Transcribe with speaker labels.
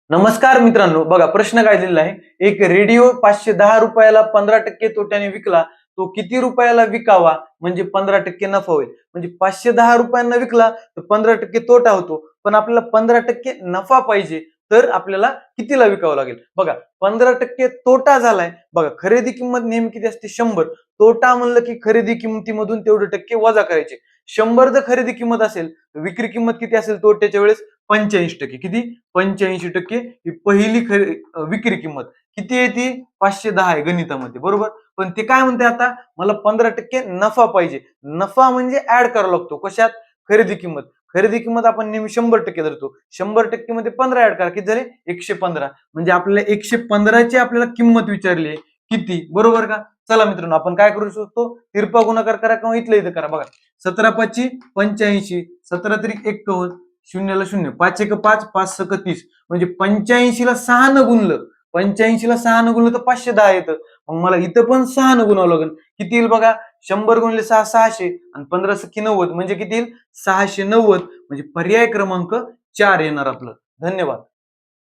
Speaker 1: नमस्कार मित्रांनो, बघा प्रश्न काय दिलेला आहे. एक रेडिओ 510 रुपयाला 15% तोट्याने विकला, तो किती रुपयाला विकावा म्हणजे 15% नफा होईल? म्हणजे 510 रुपयांना विकला तर 15% तोटा होतो, पण आपल्याला 15% नफा पाहिजे, तर आपल्याला कितीला विकावं लागेल? बघा 15% तोटा झालाय. बघा खरेदी किंमत नेहमी किती असते? 100. तोटा म्हणलं की खरेदी किमतीमधून तेवढे टक्के वजा करायचे. 100 जर खरेदी किंमत असेल तर विक्री किंमत किती असेल तोट्याच्या वेळेस? 85%. किती? 85% ही पहिली विक्री किंमत. किती आहे ती? 510 आहे गणितामध्ये, बरोबर. पण ते काय म्हणते आता? मला 15% नफा पाहिजे. नफा म्हणजे ऍड करावा लागतो. कशात? खरेदी किंमत. खरेदी किंमत आपण नेहमी 100% धरतो. 100% मध्ये 15 ऍड करा. किती झाले? 115. म्हणजे आपल्याला 115 ची आपल्याला किंमत विचारली आहे. किती? बरोबर का? चला मित्रांनो, आपण काय करू शकतो? तिरपा गुणाकार करा किंवा इथलं इथं करा. बघा 17 5 85, 17 त्रिक 51, शून्याला शून्य, 5 एक 5, 5 सक 30. म्हणजे 85 ला 6 न गुणलं, 85 ला 6 न गुणलं तर 510 येतं. मग मला इथं पण 6 न गुणावं लागेल. किती येईल बघा? 100 गुणले 6 600 आणि 15 सख्खी 90 म्हणजे किती येईल? 690. म्हणजे पर्याय क्रमांक 4 येणार आपलं. धन्यवाद.